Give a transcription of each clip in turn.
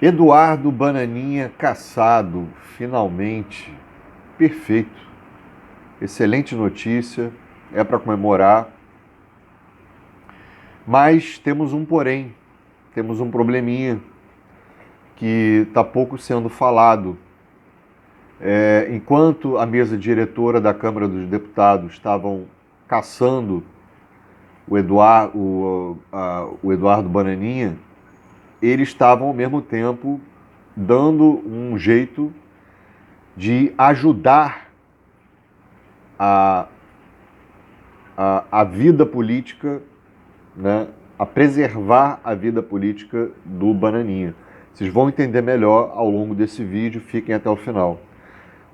Eduardo Bananinha cassado, finalmente. Perfeito. Excelente notícia, é para comemorar. Mas temos um porém, temos um probleminha que está pouco sendo falado. Enquanto a mesa diretora da Câmara dos Deputados estavam caçando o Eduardo Bananinha, eles estavam ao mesmo tempo dando um jeito de ajudar a, a vida política, né, a preservar a vida política do Bananinha. Vocês vão entender melhor ao longo desse vídeo, fiquem até o final.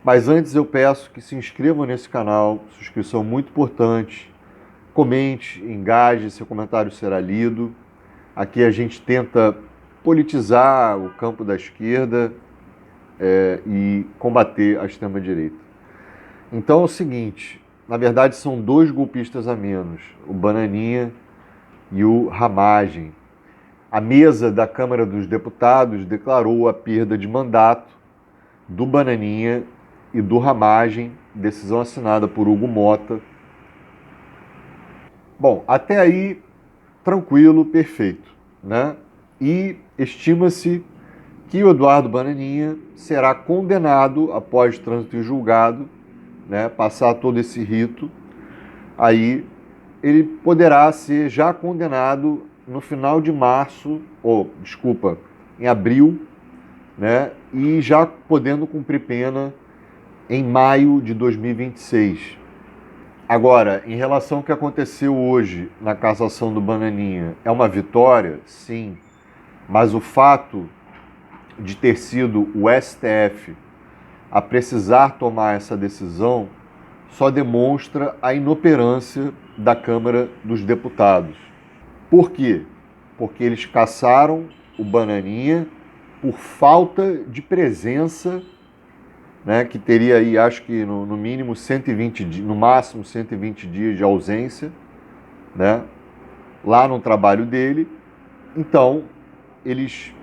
Mas antes eu peço que se inscrevam nesse canal, inscrição muito importante. Comente, engaje, seu comentário será lido. Aqui a gente tenta politizar o campo da esquerda e combater a extrema-direita. Então é o seguinte, na verdade são dois golpistas a menos, o Bananinha e o Ramagem. A mesa da Câmara dos Deputados declarou a perda de mandato do Bananinha e do Ramagem, decisão assinada por Hugo Mota. Bom, até aí, tranquilo, perfeito, né? E estima-se que o Eduardo Bananinha será condenado após trânsito em julgado, né? Passar todo esse rito, aí ele poderá ser já condenado no final de março, em abril, né? E já podendo cumprir pena em maio de 2026. Agora, em relação ao que aconteceu hoje na cassação do Bananinha, é uma vitória? Sim. Mas o fato de ter sido o STF a precisar tomar essa decisão só demonstra a inoperância da Câmara dos Deputados. Por quê? Porque eles cassaram o Bananinha por falta de presença, né, que teria aí, acho que no mínimo 120 dias, no máximo 120 dias de ausência, né, lá no trabalho dele. Então, eles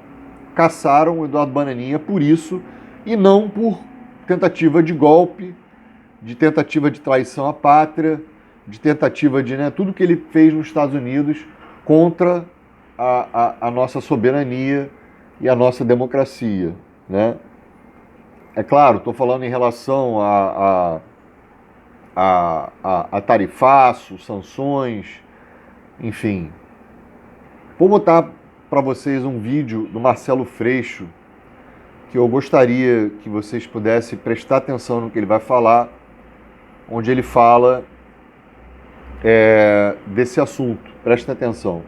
cassaram o Eduardo Bananinha por isso e não por tentativa de golpe, de tentativa de traição à pátria, de tentativa de, né, tudo que ele fez nos Estados Unidos contra a nossa soberania e a nossa democracia, né? É claro, estou falando em relação a tarifaço, sanções, enfim. Vou botar para vocês um vídeo do Marcelo Freixo, que eu gostaria que vocês pudessem prestar atenção no que ele vai falar, onde ele fala desse assunto. Prestem atenção.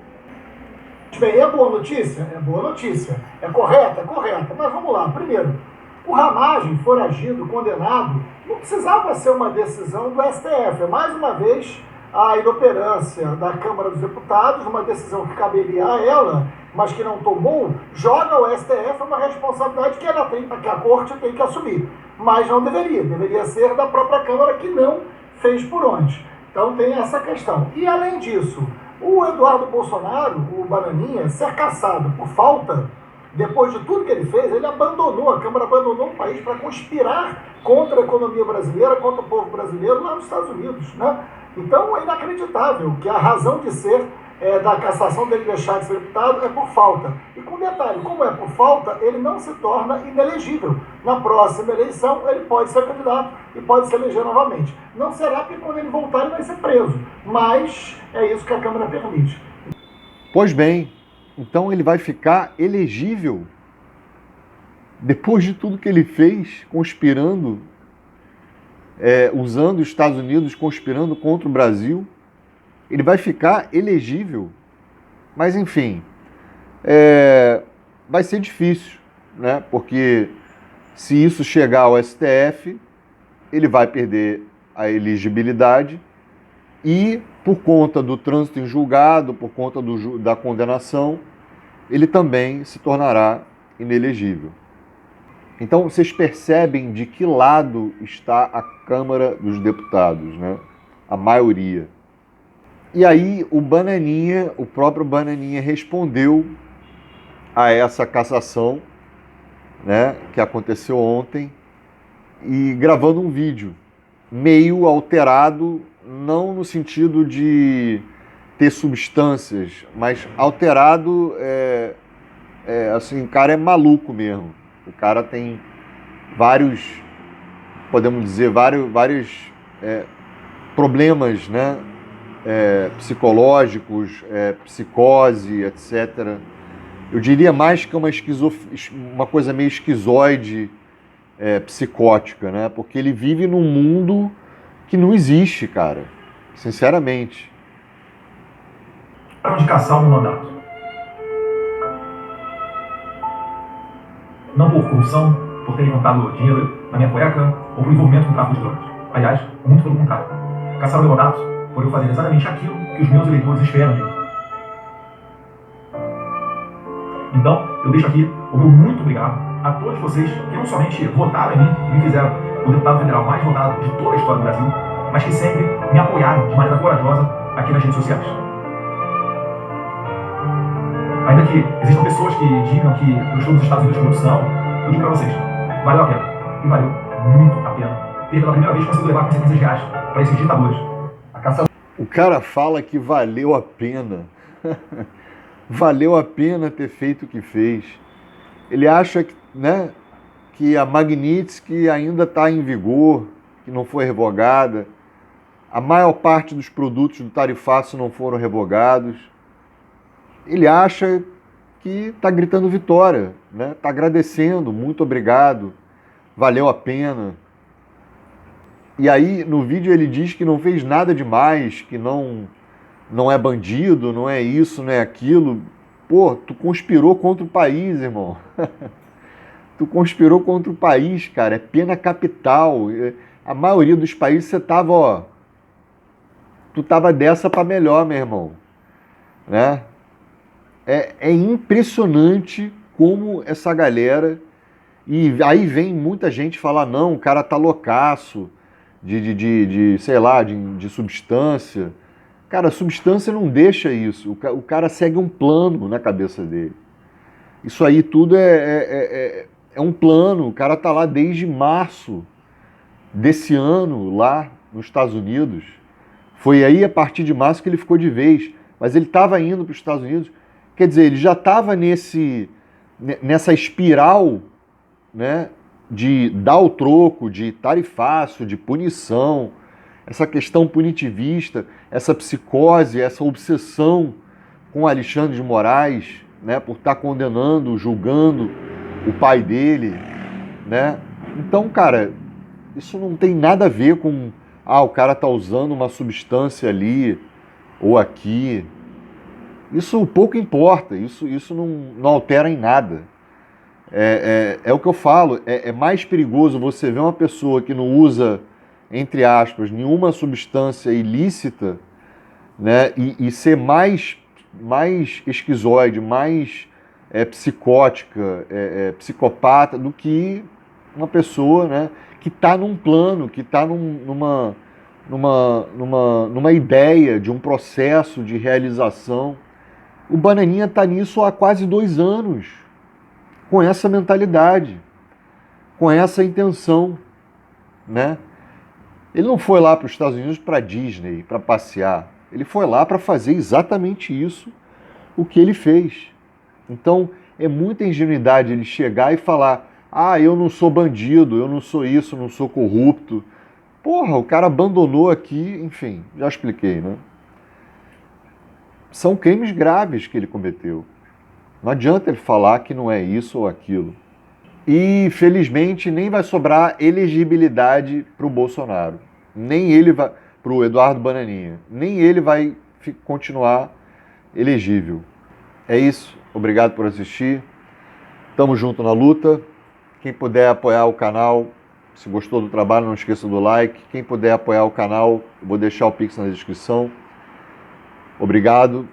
Bem, é boa notícia? É boa notícia. É correta? É correta. Mas vamos lá. Primeiro, o Ramagem, foragido, condenado, não precisava ser uma decisão do STF. É mais uma vez a inoperância da Câmara dos Deputados, uma decisão que caberia a ela, mas que não tomou, joga ao STF uma responsabilidade que ela tem, que a Corte tem que assumir. Mas não deveria. Deveria ser da própria Câmara, que não fez por onde. Então tem essa questão. E além disso, o Eduardo Bolsonaro, o Bananinha, ser cassado por falta, depois de tudo que ele fez, ele abandonou, a Câmara abandonou o país para conspirar contra a economia brasileira, contra o povo brasileiro lá nos Estados Unidos, né? Então é inacreditável que a razão de ser da cassação dele deixar de ser deputado é por falta. E com detalhe, como é por falta, ele não se torna inelegível. Na próxima eleição, ele pode ser candidato e pode se eleger novamente. Não será que quando ele voltar ele vai ser preso, mas é isso que a Câmara permite. Pois bem, então ele vai ficar elegível depois de tudo que ele fez, conspirando, usando os Estados Unidos, conspirando contra o Brasil. Ele vai ficar elegível. Mas, enfim, vai ser difícil, né? Porque se isso chegar ao STF, ele vai perder a elegibilidade e, por conta do trânsito em julgado, por conta da condenação, ele também se tornará inelegível. Então, vocês percebem de que lado está a Câmara dos Deputados, né? A maioria. E aí o próprio Bananinha respondeu a essa cassação, né, que aconteceu ontem, e gravando um vídeo meio alterado, não no sentido de ter substâncias, mas alterado, assim, o cara é maluco mesmo. O cara tem vários, podemos dizer, vários problemas, né, psicológicos, psicose, etc. Eu diria mais que uma coisa meio esquizoide, psicótica, né? Porque ele vive num mundo que não existe, cara. Sinceramente. De caçar um mandato. Não por corrupção, por ter encontrado dinheiro na minha cueca ou por envolvimento com tráfico de drogas. Aliás, muito pelo contrário. Caçaram meu mandato por eu fazer exatamente aquilo que os meus eleitores esperam de mim. Então, eu deixo aqui o meu muito obrigado a todos vocês que não somente votaram em mim e me fizeram o deputado federal mais votado de toda a história do Brasil, mas que sempre me apoiaram de maneira corajosa aqui nas redes sociais. Ainda que existam pessoas que digam que eu estou nos Estados Unidos de corrupção, eu digo para vocês, valeu a pena. E valeu muito a pena ter pela primeira vez conseguido levar consequências reais para esses ditadores. O cara fala que valeu a pena. Valeu a pena ter feito o que fez. Ele acha que, né, que a Magnitsky ainda está em vigor, que não foi revogada. A maior parte dos produtos do tarifaço não foram revogados. Ele acha que está gritando vitória, né? Está agradecendo, muito obrigado, valeu a pena. E aí, no vídeo, ele diz que não fez nada demais, que não é bandido, não é isso, não é aquilo. Pô, tu conspirou contra o país, irmão. Tu conspirou contra o país, cara. É pena capital. A maioria dos países você tava, ó... Tu tava dessa pra melhor, meu irmão. Né? É impressionante como essa galera... E aí vem muita gente falar, não, o cara tá loucaço sei lá, de substância. Cara, a substância não deixa isso. O cara segue um plano na cabeça dele. Isso aí tudo é um plano. O cara tá lá desde março desse ano, lá nos Estados Unidos. Foi aí, a partir de março, que ele ficou de vez. Mas ele estava indo para os Estados Unidos. Quer dizer, ele já estava nessa espiral, né, de dar o troco, de tarifaço, de punição, essa questão punitivista, essa psicose, essa obsessão com Alexandre de Moraes, né, por estar condenando, julgando o pai dele, né? Então, cara, isso não tem nada a ver com o cara tá usando uma substância ali ou aqui. Isso pouco importa, isso não altera em nada. É o que eu falo, é mais perigoso você ver uma pessoa que não usa, entre aspas, nenhuma substância ilícita, né, e ser mais esquizoide, mais psicótica, psicopata, do que uma pessoa, né, que está num plano, que está numa ideia de um processo de realização. O Bananinha está nisso há quase 2 anos, com essa mentalidade, com essa intenção, né? Ele não foi lá para os Estados Unidos para Disney, para passear. Ele foi lá para fazer exatamente isso, o que ele fez. Então, é muita ingenuidade ele chegar e falar: eu não sou bandido, eu não sou isso, não sou corrupto. Porra, o cara abandonou aqui, enfim, já expliquei, né? São crimes graves que ele cometeu. Não adianta ele falar que não é isso ou aquilo. E, felizmente, nem vai sobrar elegibilidade para o Bolsonaro. Nem ele vai... Para o Eduardo Bananinha. Nem ele vai continuar elegível. É isso. Obrigado por assistir. Tamo junto na luta. Quem puder apoiar o canal, se gostou do trabalho, não esqueça do like. Quem puder apoiar o canal, eu vou deixar o Pix na descrição. Obrigado.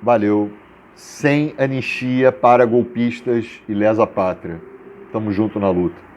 Valeu. Sem anistia para golpistas e lesa pátria. Tamo junto na luta.